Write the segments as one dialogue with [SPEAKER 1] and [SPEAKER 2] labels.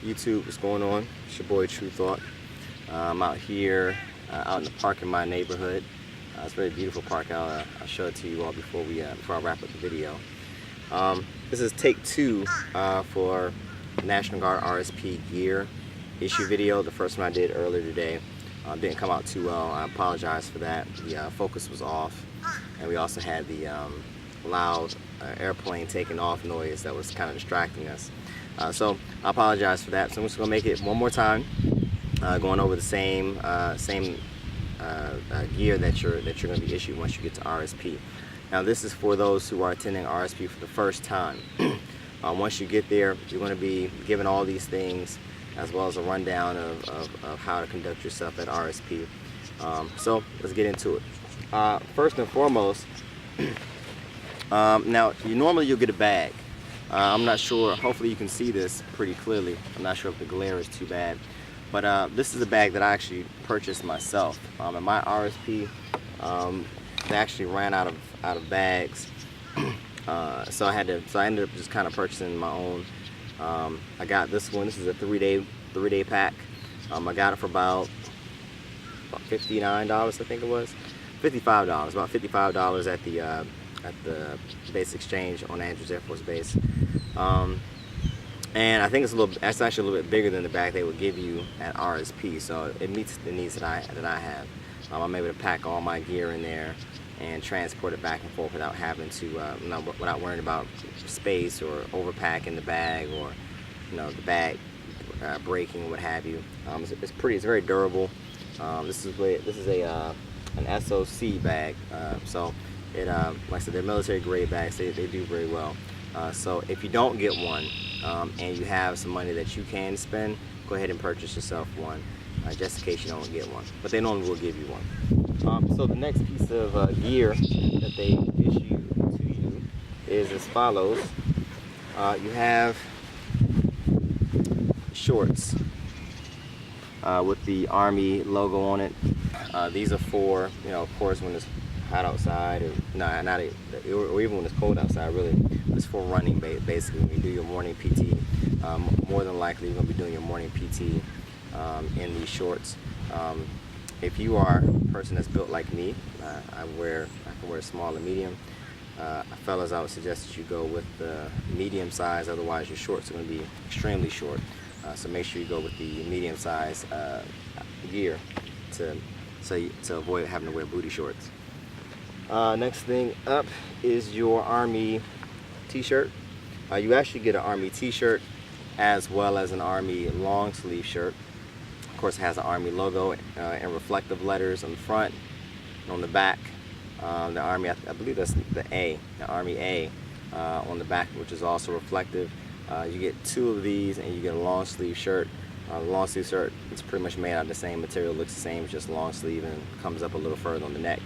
[SPEAKER 1] YouTube, what's going on? It's your boy True Thought. I'm out here, out in the park in my neighborhood. It's a very beautiful park. I'll show it to you all before I wrap up the video. This is take 2 for National Guard RSP gear issue video. The first one I did earlier today didn't come out too well. I apologize for that. The focus was off, and we also had the loud airplane taking off noise that was kind of distracting us. So I apologize for that. So I'm just gonna make it one more time, going over the same gear that you're gonna be issued once you get to RSP. Now this is for those who are attending RSP for the first time. Once you get there, you're going to be given all these things, as well as a rundown of how to conduct yourself at RSP. So let's get into it. First and foremost, now you'll get a bag. I'm not sure, hopefully you can see this pretty clearly. I'm not sure if the glare is too bad, but this is a bag that I actually purchased myself. At my RSP, they actually ran out of bags, so I ended up just kind of purchasing my own. I got this one. This is a three-day pack. I got it for about $59, I think it was, $55, about $55 at the base exchange on Andrews Air Force Base. And I think it's actually a little bit bigger than the bag they would give you at RSP, so it meets the needs that I have. I'm able to pack all my gear in there and transport it back and forth without having to, without worrying about space or overpacking the bag, or the bag breaking, what have you. It's very durable. This is an SOC bag, so it like I said, they're military grade bags. They do very well. So if you don't get one and you have some money that you can spend, go ahead and purchase yourself one, just in case you don't get one. But they normally will give you one. So the next piece of gear that they issue to you is as follows. You have shorts with the Army logo on it. These are for, of course, when it's hot outside, or even when it's cold outside, really. It's for running, basically. When you do your morning PT, more than likely you're going to be doing your morning PT in these shorts. If you are a person that's built like me, I can wear small and medium. Fellas, I would suggest that you go with the medium size, otherwise your shorts are going to be extremely short. So make sure you go with the medium size gear to avoid having to wear booty shorts. Next thing up is your Army T-shirt. You actually get an Army T-shirt as well as an Army long sleeve shirt. Of course, it has an Army logo and reflective letters on the front and on the back. The Army, I believe that's the Army A on the back, which is also reflective. You get 2 of these, and you get a long sleeve shirt. The long sleeve shirt is pretty much made out of the same material, looks the same, it's just long sleeve and comes up a little further on the neck.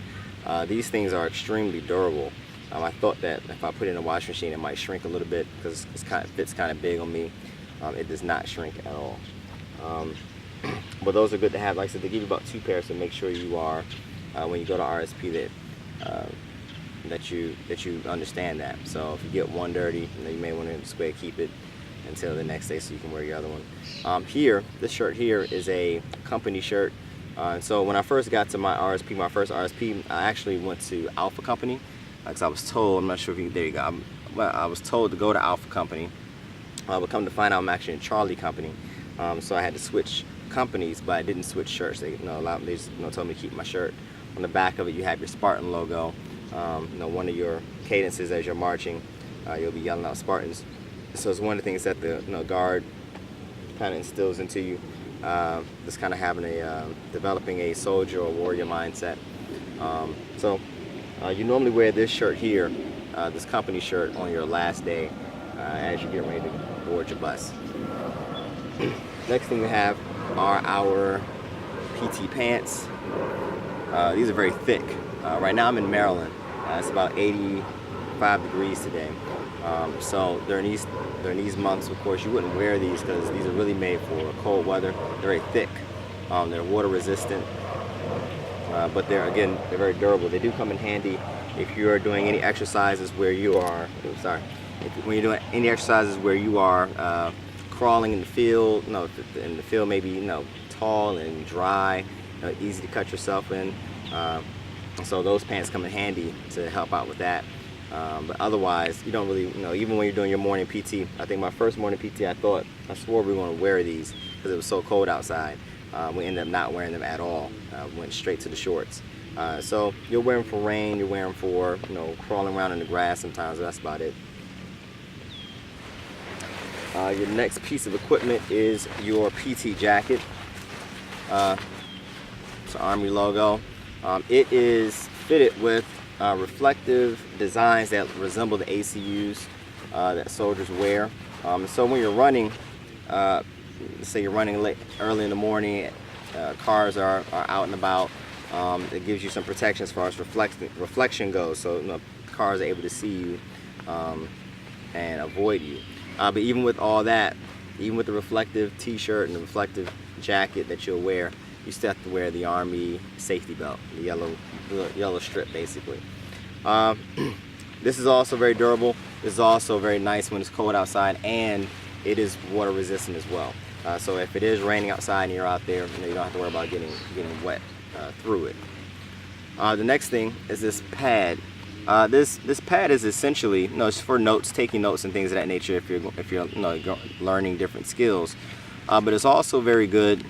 [SPEAKER 1] These things are extremely durable. I thought that if I put it in a washing machine, it might shrink a little bit because it fits kind of big on me. It does not shrink at all. But those are good to have. Like I said, they give you about 2 pairs, so make sure you are, when you go to RSP, that you understand that. So if you get one dirty, you may want to just go ahead and keep it until the next day so you can wear your other one. This shirt here is a company shirt. So when I first got to my first RSP, I actually went to Alpha Company because I was told, I'm not sure if you, there you go, I was told to go to Alpha Company, but come to find out I'm actually in Charlie Company. So I had to switch companies, but I didn't switch shirts. They just told me to keep my shirt. On the back of it, you have your Spartan logo. One of your cadences as you're marching, you'll be yelling out Spartans. So it's one of the things that the Guard kind of instills into you. Just kind of developing a soldier or warrior mindset. So you normally wear this shirt here, this company shirt, on your last day as you get ready to board your bus. Next thing we have are our PT pants. These are very thick. Right now I'm in Maryland. It's about 85 degrees today. So during these months, of course, you wouldn't wear these because these are really made for cold weather. They're very thick. They're water resistant, but they're very durable. They do come in handy if you are doing any exercises where you are. When you're doing any exercises where you are crawling in the field, in the field maybe, tall and dry, easy to cut yourself in. So those pants come in handy to help out with that. But otherwise, you don't really, even when you're doing your morning PT, I think my first morning PT, I swore we were going to wear these because it was so cold outside. We ended up not wearing them at all. Went straight to the shorts. So you'll wear them for rain, you wear them for, crawling around in the grass sometimes, that's about it. Your next piece of equipment is your PT jacket. It's an Army logo. It is fitted with reflective designs that resemble the ACUs that soldiers wear. So when you're running, let's say you're running early in the morning, cars are out and about, it gives you some protection as far as reflection goes, so cars are able to see you and avoid you. But even with all that, even with the reflective t-shirt and the reflective jacket that you'll wear, you still have to wear the Army safety belt, the yellow strip basically. This is also very durable. This is also very nice when it's cold outside, and it is water resistant as well. So if it is raining outside and you're out there, you don't have to worry about getting wet through it. The next thing is this pad. This pad is essentially, it's for notes, taking notes and things of that nature if you're learning different skills. But it's also very good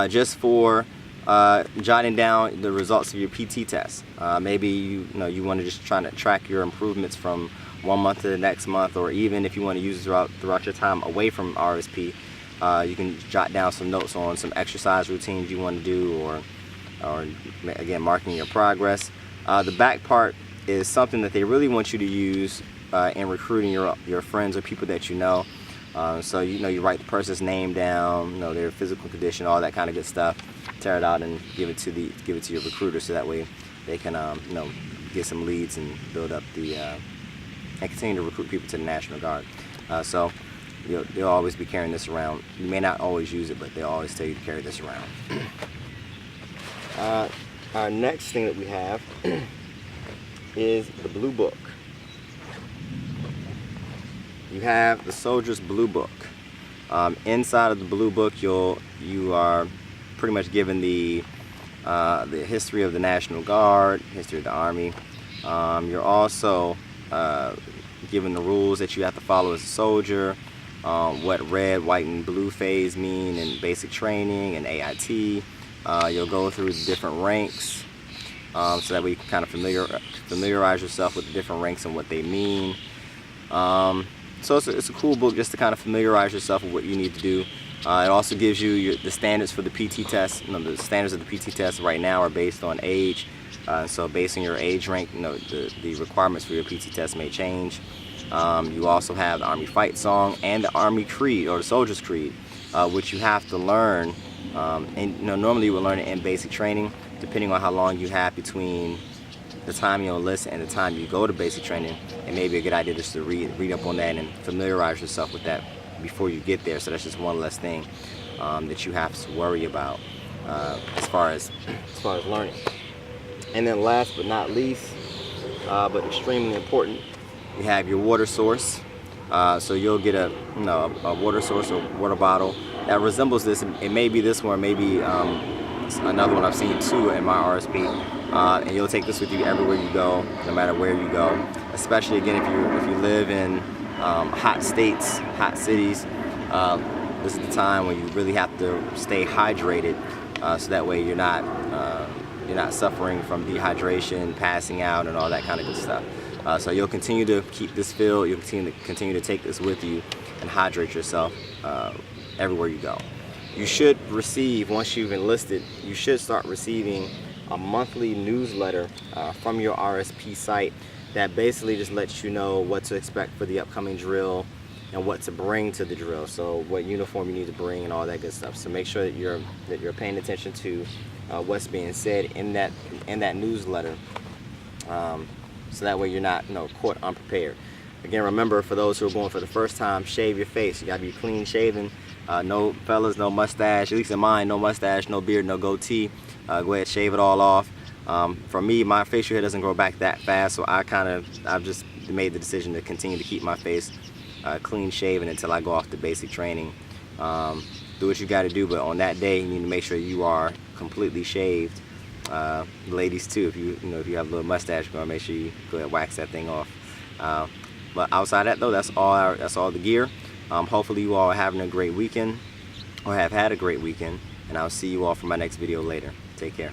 [SPEAKER 1] just for jotting down the results of your PT test. Maybe you want to just try to track your improvements from one month to the next month, or even if you want to use it throughout your time away from RSP, you can jot down some notes on some exercise routines you want to do, or again, marking your progress. The back part is something that they really want you to use in recruiting your friends or people that you know. So you write the person's name down, their physical condition, all that kind of good stuff. Tear it out and give it to your recruiter, so that way they can get some leads and build up and continue to recruit people to the National Guard. So they'll always be carrying this around. You may not always use it, but they'll always tell you to carry this around. Our next thing that we have is the Blue Book. You have the Soldier's Blue Book. Inside of the Blue Book, you are pretty much given the history of the National Guard, history of the Army. You're also given the rules that you have to follow as a soldier, what red, white, and blue phase mean in basic training and AIT. You'll go through the different ranks, so that way you can kind of familiarize yourself with the different ranks and what they mean. So it's a cool book just to kind of familiarize yourself with what you need to do. It also gives you the standards for the PT test. The standards of the PT test right now are based on age. So based on your age rank, the requirements for your PT test may change. You also have the Army Fight Song and the Army Creed, or the Soldier's Creed, which you have to learn. And normally you will learn it in basic training, depending on how long you have between the time you enlist and the time you go to basic training. It may be a good idea just to read up on that and familiarize yourself with that before you get there. So that's just one less thing that you have to worry about as far as learning. And then last but not least, but extremely important, you have your water source. So you'll get a water source or water bottle that resembles this. It may be this one, maybe another one I've seen too in my RSP. And you'll take this with you everywhere you go, no matter where you go. Especially again if you live in hot states, hot cities. This is the time when you really have to stay hydrated, so that way you're not suffering from dehydration, passing out, and all that kind of good stuff. So you'll continue to keep this filled. You'll continue to take this with you and hydrate yourself everywhere you go. You should receive, once you've enlisted, you should start receiving a monthly newsletter from your RSP site that basically just lets you know what to expect for the upcoming drill and what to bring to the drill. So what uniform you need to bring and all that good stuff. So make sure that you're paying attention to what's being said in that newsletter, so that way you're not caught unprepared. Again, remember, for those who are going for the first time, shave your face. You gotta be clean shaven. No fellas, no mustache. At least in mine, no mustache, no beard, no goatee. Go ahead, shave it all off. For me, my facial hair doesn't grow back that fast, so I've just made the decision to continue to keep my face clean shaven until I go off the basic training. Do what you got to do, but on that day you need to make sure you are completely shaved. Ladies too, if you have a little mustache going, make sure you go ahead and wax that thing off. But outside that though, that's all the gear. Hopefully you all are having a great weekend, or have had a great weekend, and I'll see you all for my next video later. Take care.